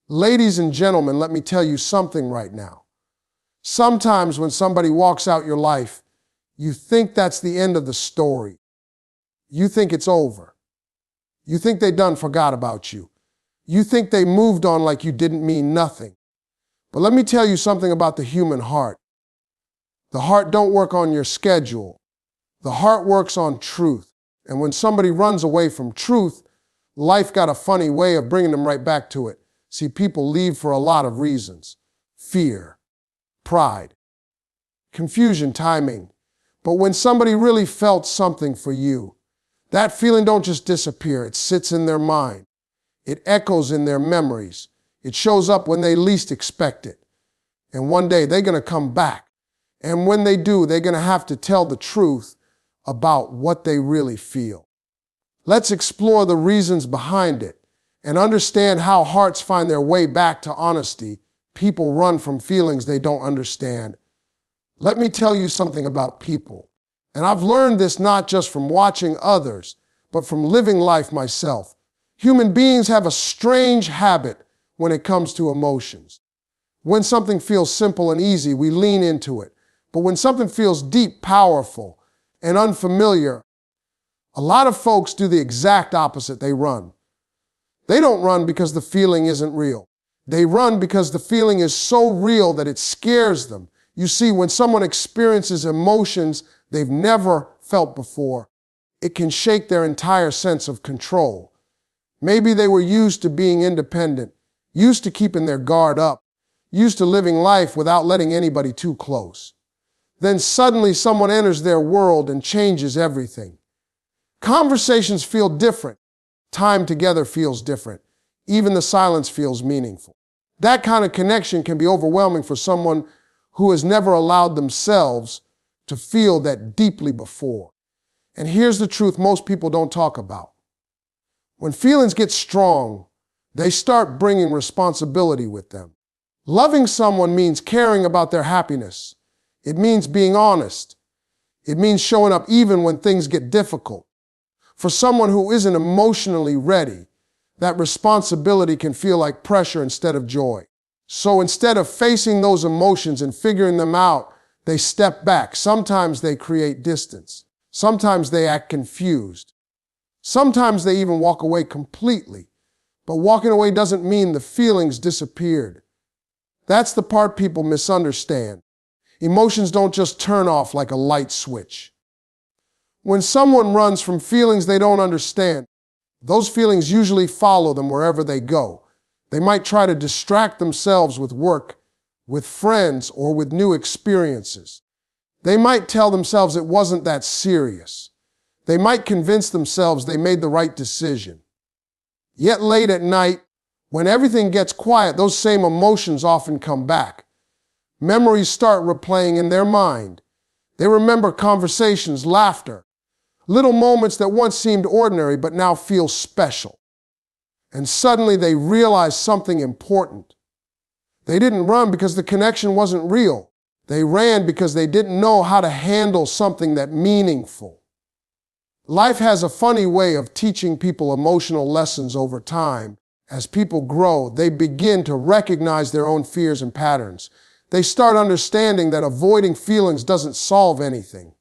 Ladies and gentlemen, let me tell you something right now. Sometimes when somebody walks out your life, you think that's the end of the story. You think it's over. You think they done forgot about you. You think they moved on like you didn't mean nothing. But let me tell you something about the human heart. The heart don't work on your schedule. The heart works on truth. And when somebody runs away from truth, life got a funny way of bringing them right back to it. See, people leave for a lot of reasons. Fear, pride, confusion, timing. But when somebody really felt something for you, that feeling don't just disappear. It sits in their mind. It echoes in their memories. It shows up when they least expect it. And one day they're going to come back. And when they do, they're going to have to tell the truth about what they really feel. Let's explore the reasons behind it and understand how hearts find their way back to honesty. People run from feelings they don't understand. Let me tell you something about people. And I've learned this not just from watching others, but from living life myself. Human beings have a strange habit when it comes to emotions. When something feels simple and easy, we lean into it. But when something feels deep, powerful, and unfamiliar, a lot of folks do the exact opposite. They run. They don't run because the feeling isn't real. They run because the feeling is so real that it scares them. You see, when someone experiences emotions they've never felt before, it can shake their entire sense of control. Maybe they were used to being independent, used to keeping their guard up, used to living life without letting anybody too close. Then suddenly someone enters their world and changes everything. Conversations feel different. Time together feels different. Even the silence feels meaningful. That kind of connection can be overwhelming for someone who has never allowed themselves to feel that deeply before. And here's the truth most people don't talk about. When feelings get strong, they start bringing responsibility with them. Loving someone means caring about their happiness. It means being honest. It means showing up even when things get difficult. For someone who isn't emotionally ready, that responsibility can feel like pressure instead of joy. So instead of facing those emotions and figuring them out, they step back. Sometimes they create distance. Sometimes they act confused. Sometimes they even walk away completely. But walking away doesn't mean the feelings disappeared. That's the part people misunderstand. Emotions don't just turn off like a light switch. When someone runs from feelings they don't understand, those feelings usually follow them wherever they go. They might try to distract themselves with work, with friends, or with new experiences. They might tell themselves it wasn't that serious. They might convince themselves they made the right decision. Yet late at night, when everything gets quiet, those same emotions often come back. Memories start replaying in their mind. They remember conversations, laughter, little moments that once seemed ordinary but now feel special. And suddenly they realize something important. They didn't run because the connection wasn't real. They ran because they didn't know how to handle something that meaningful. Life has a funny way of teaching people emotional lessons over time. As people grow, they begin to recognize their own fears and patterns. They start understanding that avoiding feelings doesn't solve anything.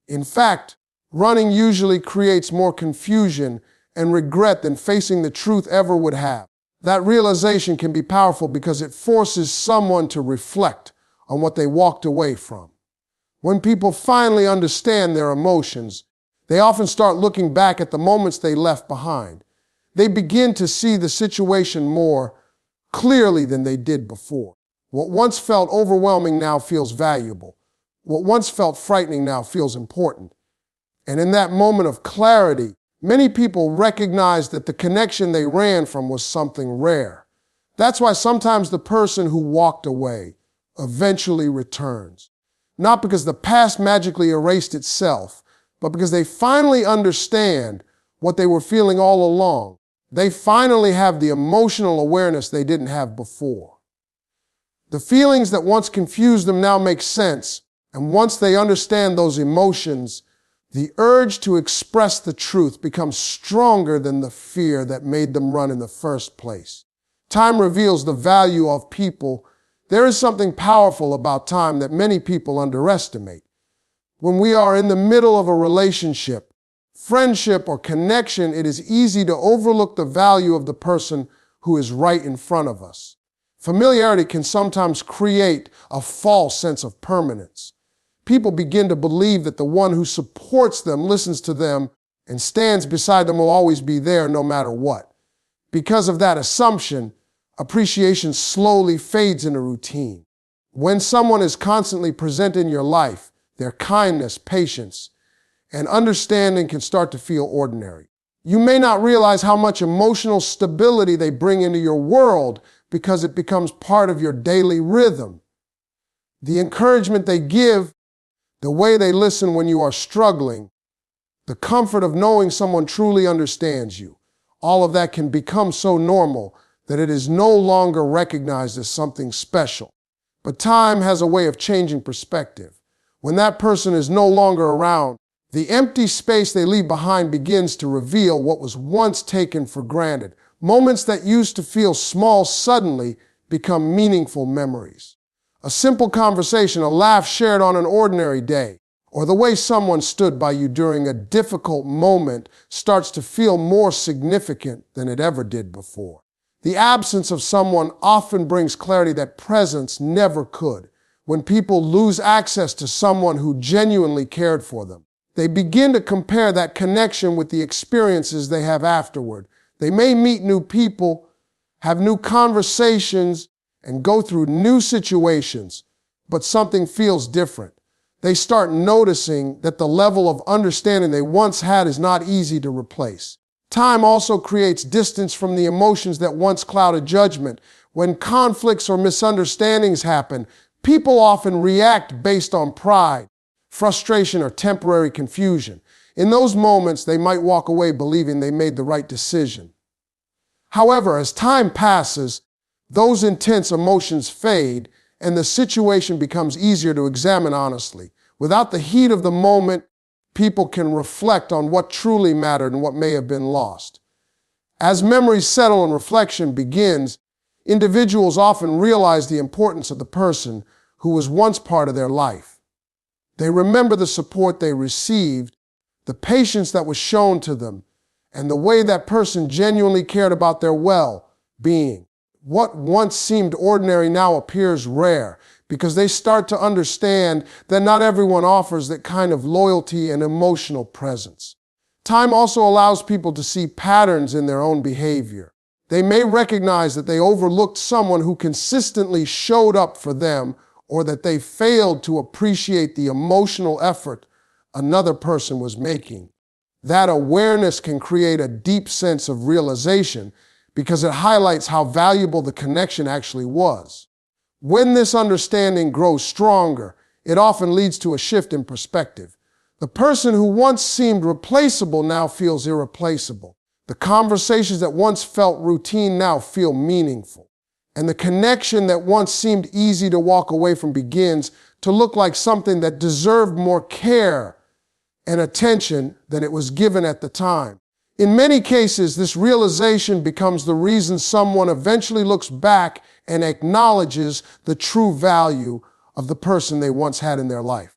In fact, running usually creates more confusion and regret than facing the truth ever would have. That realization can be powerful because it forces someone to reflect on what they walked away from. When people finally understand their emotions, they often start looking back at the moments they left behind. They begin to see the situation more clearly than they did before. What once felt overwhelming now feels valuable. What once felt frightening now feels important. And in that moment of clarity, many people recognize that the connection they ran from was something rare. That's why sometimes the person who walked away eventually returns. Not because the past magically erased itself, but because they finally understand what they were feeling all along. They finally have the emotional awareness they didn't have before. The feelings that once confused them now make sense, and once they understand those emotions, the urge to express the truth becomes stronger than the fear that made them run in the first place. Time reveals the value of people. There is something powerful about time that many people underestimate. When we are in the middle of a relationship, friendship, or connection, it is easy to overlook the value of the person who is right in front of us. Familiarity can sometimes create a false sense of permanence. People begin to believe that the one who supports them, listens to them, and stands beside them will always be there no matter what. Because of that assumption, appreciation slowly fades into routine. When someone is constantly present in your life, their kindness, patience, and understanding can start to feel ordinary. You may not realize how much emotional stability they bring into your world because it becomes part of your daily rhythm. The encouragement they give, the way they listen when you are struggling, the comfort of knowing someone truly understands you, all of that can become so normal that it is no longer recognized as something special. But time has a way of changing perspective. When that person is no longer around, the empty space they leave behind begins to reveal what was once taken for granted. Moments that used to feel small suddenly become meaningful memories. A simple conversation, a laugh shared on an ordinary day, or the way someone stood by you during a difficult moment starts to feel more significant than it ever did before. The absence of someone often brings clarity that presence never could. When people lose access to someone who genuinely cared for them, they begin to compare that connection with the experiences they have afterward. They may meet new people, have new conversations, and go through new situations, but something feels different. They start noticing that the level of understanding they once had is not easy to replace. Time also creates distance from the emotions that once clouded judgment. When conflicts or misunderstandings happen, people often react based on pride, frustration, or temporary confusion. In those moments, they might walk away believing they made the right decision. However, as time passes, those intense emotions fade and the situation becomes easier to examine honestly. Without the heat of the moment, people can reflect on what truly mattered and what may have been lost. As memories settle and reflection begins, individuals often realize the importance of the person who was once part of their life. They remember the support they received, the patience that was shown to them, and the way that person genuinely cared about their well-being. What once seemed ordinary now appears rare because they start to understand that not everyone offers that kind of loyalty and emotional presence. Time also allows people to see patterns in their own behavior. They may recognize that they overlooked someone who consistently showed up for them, or that they failed to appreciate the emotional effort another person was making. That awareness can create a deep sense of realization because it highlights how valuable the connection actually was. When this understanding grows stronger, it often leads to a shift in perspective. The person who once seemed replaceable now feels irreplaceable. The conversations that once felt routine now feel meaningful. And the connection that once seemed easy to walk away from begins to look like something that deserved more care and attention than it was given at the time. In many cases, this realization becomes the reason someone eventually looks back and acknowledges the true value of the person they once had in their life.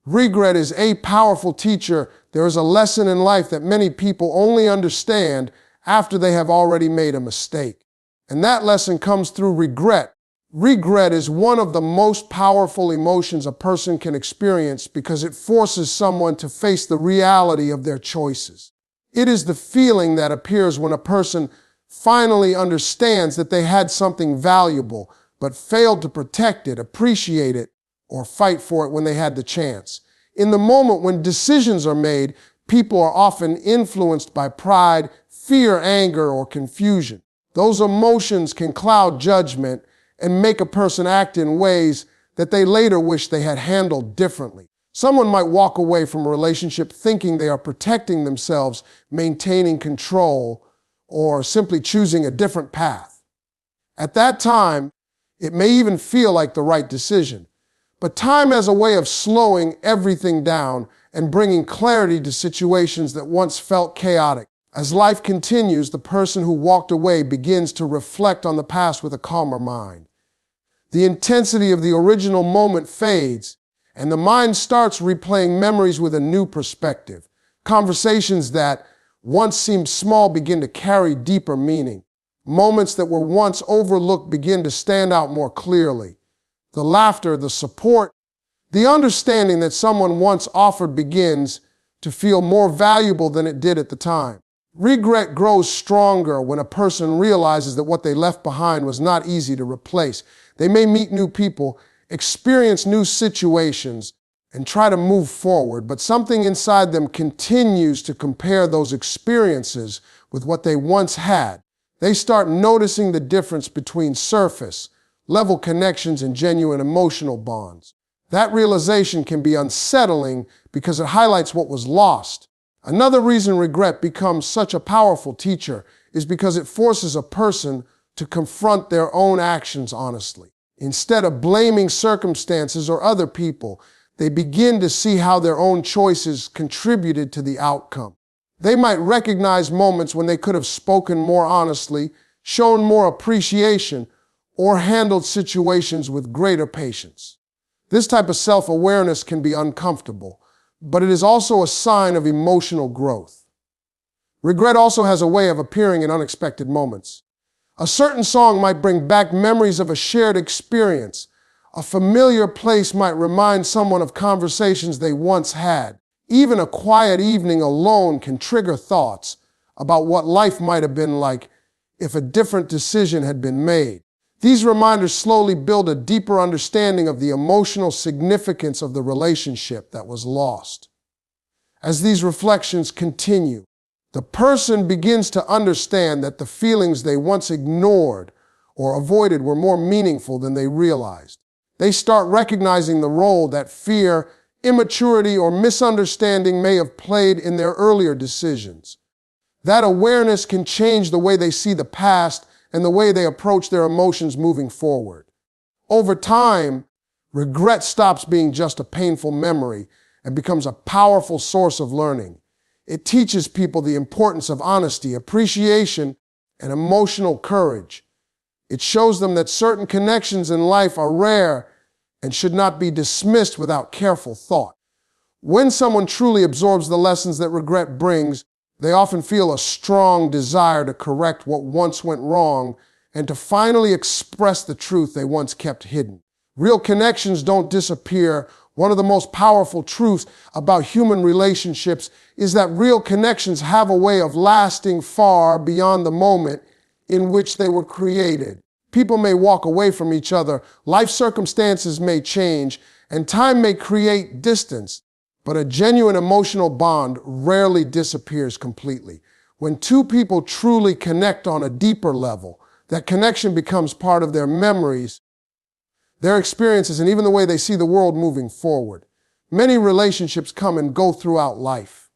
Regret is a powerful teacher. There is a lesson in life that many people only understand after they have already made a mistake. And that lesson comes through regret. Regret is one of the most powerful emotions a person can experience because it forces someone to face the reality of their choices. It is the feeling that appears when a person finally understands that they had something valuable, but failed to protect it, appreciate it, or fight for it when they had the chance. In the moment when decisions are made, people are often influenced by pride, fear, anger, or confusion. Those emotions can cloud judgment and make a person act in ways that they later wish they had handled differently. Someone might walk away from a relationship thinking they are protecting themselves, maintaining control, or simply choosing a different path. At that time, it may even feel like the right decision. But time has a way of slowing everything down and bringing clarity to situations that once felt chaotic. As life continues, the person who walked away begins to reflect on the past with a calmer mind. The intensity of the original moment fades, and the mind starts replaying memories with a new perspective. Conversations that once seemed small begin to carry deeper meaning. Moments that were once overlooked begin to stand out more clearly. The laughter, the support, the understanding that someone once offered begins to feel more valuable than it did at the time. Regret grows stronger when a person realizes that what they left behind was not easy to replace. They may meet new people, experience new situations, and try to move forward, but something inside them continues to compare those experiences with what they once had. They start noticing the difference between surface level connections and genuine emotional bonds. That realization can be unsettling because it highlights what was lost. Another reason regret becomes such a powerful teacher is because it forces a person to confront their own actions honestly. Instead of blaming circumstances or other people, they begin to see how their own choices contributed to the outcome. They might recognize moments when they could have spoken more honestly, shown more appreciation, or handled situations with greater patience. This type of self-awareness can be uncomfortable, but it is also a sign of emotional growth. Regret also has a way of appearing in unexpected moments. A certain song might bring back memories of a shared experience. A familiar place might remind someone of conversations they once had. Even a quiet evening alone can trigger thoughts about what life might have been like if a different decision had been made. These reminders slowly build a deeper understanding of the emotional significance of the relationship that was lost. As these reflections continue, the person begins to understand that the feelings they once ignored or avoided were more meaningful than they realized. They start recognizing the role that fear, immaturity, or misunderstanding may have played in their earlier decisions. That awareness can change the way they see the past and the way they approach their emotions moving forward. Over time, regret stops being just a painful memory and becomes a powerful source of learning. It teaches people the importance of honesty, appreciation, and emotional courage. It shows them that certain connections in life are rare and should not be dismissed without careful thought. When someone truly absorbs the lessons that regret brings, they often feel a strong desire to correct what once went wrong and to finally express the truth they once kept hidden. Real connections don't disappear. One of the most powerful truths about human relationships is that real connections have a way of lasting far beyond the moment in which they were created. People may walk away from each other, life circumstances may change, and time may create distance. But a genuine emotional bond rarely disappears completely. When two people truly connect on a deeper level, that connection becomes part of their memories, their experiences, and even the way they see the world moving forward. Many relationships come and go throughout life.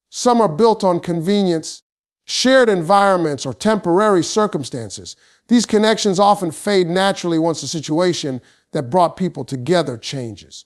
Some are built on convenience, shared environments, or temporary circumstances. These connections often fade naturally once the situation that brought people together changes.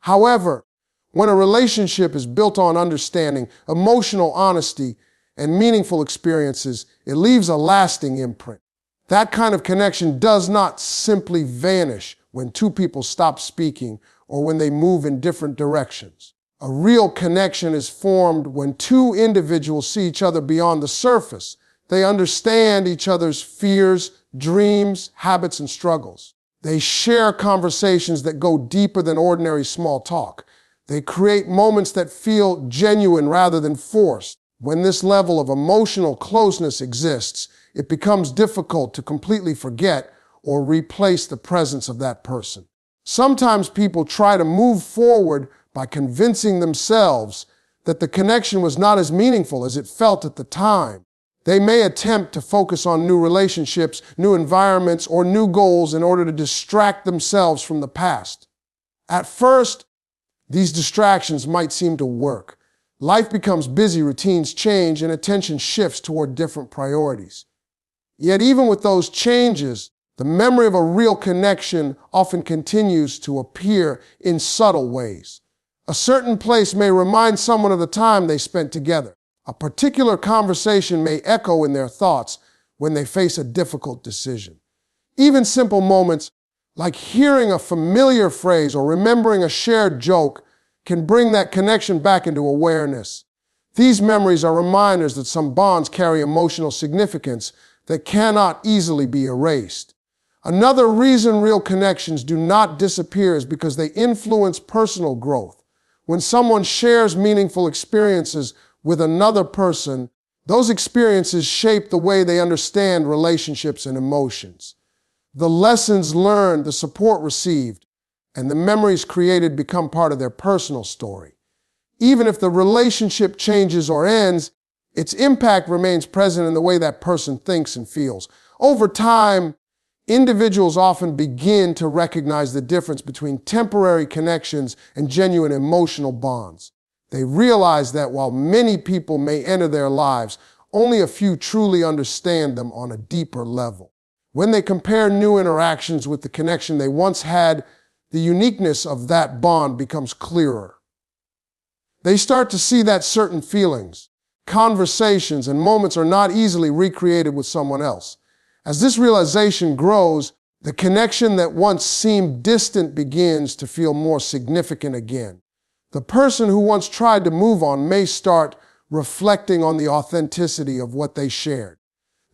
However, when a relationship is built on understanding, emotional honesty, and meaningful experiences, it leaves a lasting imprint. That kind of connection does not simply vanish when two people stop speaking or when they move in different directions. A real connection is formed when two individuals see each other beyond the surface. They understand each other's fears, dreams, habits, and struggles. They share conversations that go deeper than ordinary small talk. They create moments that feel genuine rather than forced. When this level of emotional closeness exists, it becomes difficult to completely forget or replace the presence of that person. Sometimes people try to move forward by convincing themselves that the connection was not as meaningful as it felt at the time. They may attempt to focus on new relationships, new environments, or new goals in order to distract themselves from the past. At first, these distractions might seem to work. Life becomes busy, routines change, and attention shifts toward different priorities. Yet even with those changes, the memory of a real connection often continues to appear in subtle ways. A certain place may remind someone of the time they spent together. A particular conversation may echo in their thoughts when they face a difficult decision. Even simple moments like hearing a familiar phrase or remembering a shared joke can bring that connection back into awareness. These memories are reminders that some bonds carry emotional significance that cannot easily be erased. Another reason real connections do not disappear is because they influence personal growth. When someone shares meaningful experiences with another person, those experiences shape the way they understand relationships and emotions. The lessons learned, the support received, and the memories created become part of their personal story. Even if the relationship changes or ends, its impact remains present in the way that person thinks and feels. Over time, individuals often begin to recognize the difference between temporary connections and genuine emotional bonds. They realize that while many people may enter their lives, only a few truly understand them on a deeper level. When they compare new interactions with the connection they once had, the uniqueness of that bond becomes clearer. They start to see that certain feelings, conversations, and moments are not easily recreated with someone else. As this realization grows, the connection that once seemed distant begins to feel more significant again. The person who once tried to move on may start reflecting on the authenticity of what they shared.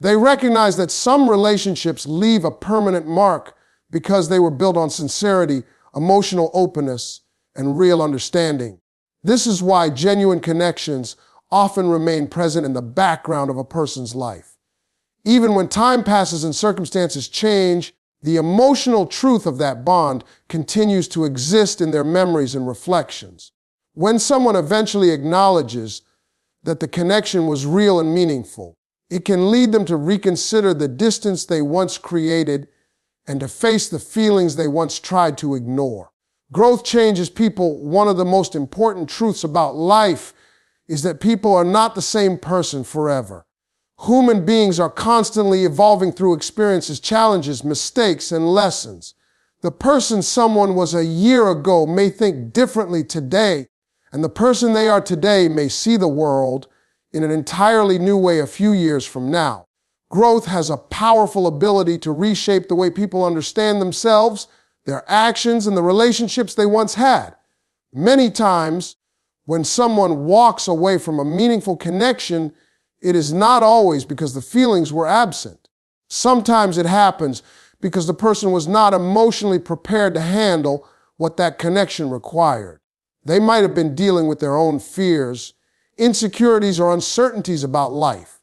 They recognize that some relationships leave a permanent mark because they were built on sincerity, emotional openness, and real understanding. This is why genuine connections often remain present in the background of a person's life. Even when time passes and circumstances change, the emotional truth of that bond continues to exist in their memories and reflections. When someone eventually acknowledges that the connection was real and meaningful, it can lead them to reconsider the distance they once created and to face the feelings they once tried to ignore. Growth changes people. One of the most important truths about life is that people are not the same person forever. Human beings are constantly evolving through experiences, challenges, mistakes, and lessons. The person someone was a year ago may think differently today, and the person they are today may see the world in an entirely new way a few years from now. Growth has a powerful ability to reshape the way people understand themselves, their actions, and the relationships they once had. Many times, when someone walks away from a meaningful connection, it is not always because the feelings were absent. Sometimes it happens because the person was not emotionally prepared to handle what that connection required. They might have been dealing with their own fears, insecurities, or uncertainties about life.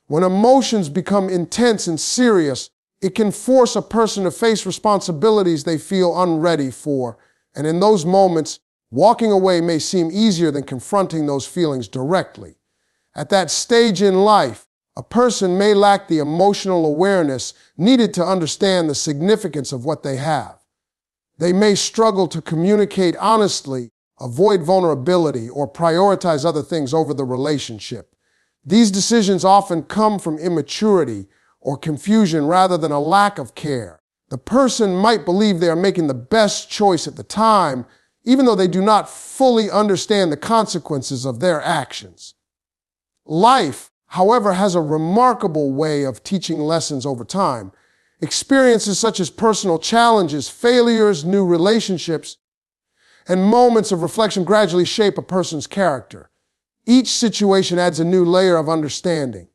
When emotions become intense and serious, it can force a person to face responsibilities they feel unready for. And in those moments, walking away may seem easier than confronting those feelings directly. At that stage in life, a person may lack the emotional awareness needed to understand the significance of what they have. They may struggle to communicate honestly, avoid vulnerability, or prioritize other things over the relationship. These decisions often come from immaturity or confusion rather than a lack of care. The person might believe they are making the best choice at the time, even though they do not fully understand the consequences of their actions. Life, however, has a remarkable way of teaching lessons over time. Experiences such as personal challenges, failures, new relationships, and moments of reflection gradually shape a person's character. Each situation adds a new layer of understanding.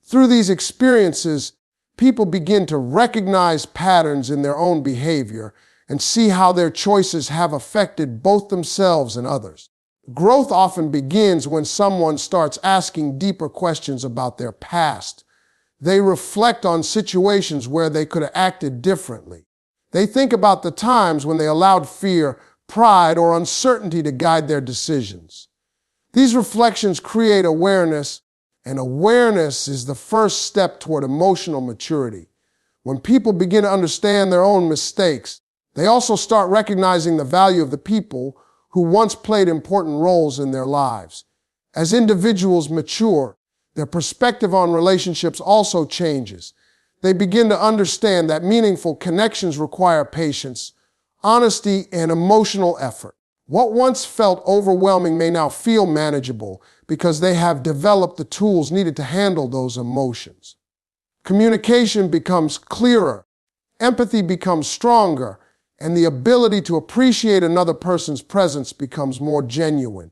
Through these experiences, people begin to recognize patterns in their own behavior and see how their choices have affected both themselves and others. Growth often begins when someone starts asking deeper questions about their past. They reflect on situations where they could have acted differently. They think about the times when they allowed fear, pride, or uncertainty to guide their decisions. These reflections create awareness, and awareness is the first step toward emotional maturity. When people begin to understand their own mistakes, they also start recognizing the value of the people who once played important roles in their lives. As individuals mature, their perspective on relationships also changes. They begin to understand that meaningful connections require patience, honesty, and emotional effort. What once felt overwhelming may now feel manageable because they have developed the tools needed to handle those emotions. Communication becomes clearer, empathy becomes stronger, and the ability to appreciate another person's presence becomes more genuine.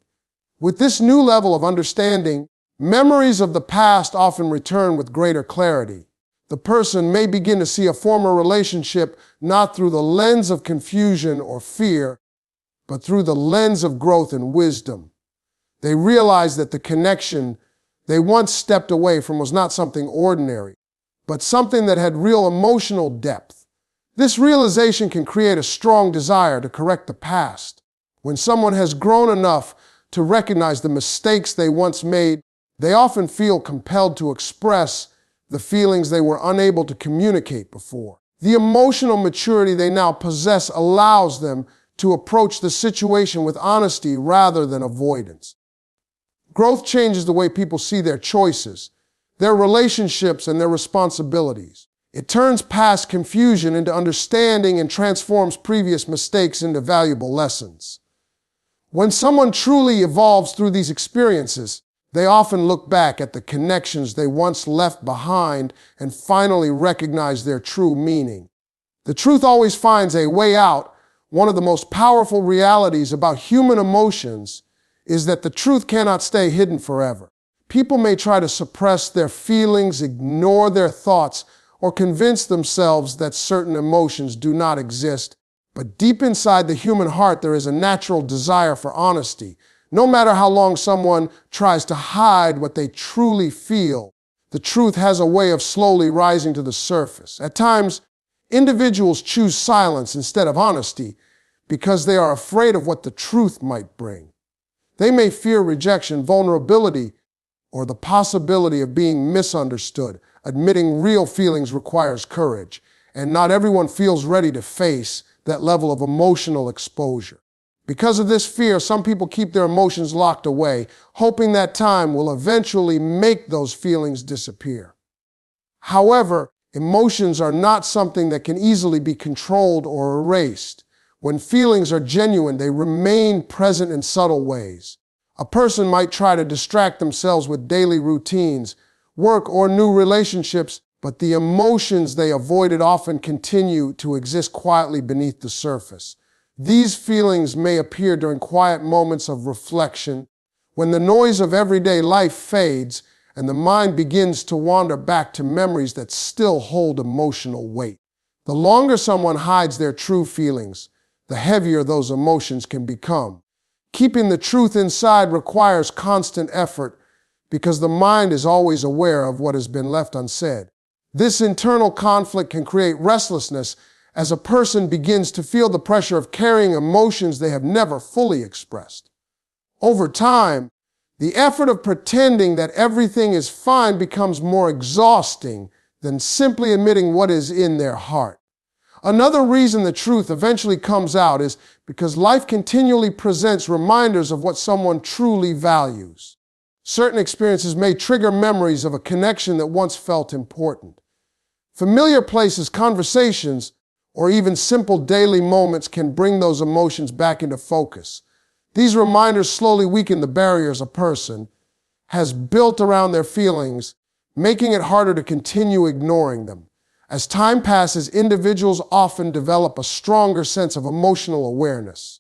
With this new level of understanding, memories of the past often return with greater clarity. The person may begin to see a former relationship not through the lens of confusion or fear, but through the lens of growth and wisdom. They realize that the connection they once stepped away from was not something ordinary, but something that had real emotional depth. This realization can create a strong desire to correct the past. When someone has grown enough to recognize the mistakes they once made, they often feel compelled to express the feelings they were unable to communicate before. The emotional maturity they now possess allows them to approach the situation with honesty rather than avoidance. Growth changes the way people see their choices, their relationships, and their responsibilities. It turns past confusion into understanding and transforms previous mistakes into valuable lessons. When someone truly evolves through these experiences, they often look back at the connections they once left behind and finally recognize their true meaning. The truth always finds a way out. One of the most powerful realities about human emotions is that the truth cannot stay hidden forever. People may try to suppress their feelings, ignore their thoughts, or convince themselves that certain emotions do not exist. But deep inside the human heart, there is a natural desire for honesty. No matter how long someone tries to hide what they truly feel, the truth has a way of slowly rising to the surface. At times, individuals choose silence instead of honesty because they are afraid of what the truth might bring. They may fear rejection, vulnerability, or the possibility of being misunderstood. Admitting real feelings requires courage, and not everyone feels ready to face that level of emotional exposure. Because of this fear, some people keep their emotions locked away, hoping that time will eventually make those feelings disappear. However, emotions are not something that can easily be controlled or erased. When feelings are genuine, they remain present in subtle ways. A person might try to distract themselves with daily routines, work, or new relationships, but the emotions they avoided often continue to exist quietly beneath the surface. These feelings may appear during quiet moments of reflection, when the noise of everyday life fades and the mind begins to wander back to memories that still hold emotional weight. The longer someone hides their true feelings, the heavier those emotions can become. Keeping the truth inside requires constant effort because the mind is always aware of what has been left unsaid. This internal conflict can create restlessness as a person begins to feel the pressure of carrying emotions they have never fully expressed. Over time, the effort of pretending that everything is fine becomes more exhausting than simply admitting what is in their heart. Another reason the truth eventually comes out is because life continually presents reminders of what someone truly values. Certain experiences may trigger memories of a connection that once felt important. Familiar places, conversations, or even simple daily moments can bring those emotions back into focus. These reminders slowly weaken the barriers a person has built around their feelings, making it harder to continue ignoring them. As time passes, individuals often develop a stronger sense of emotional awareness.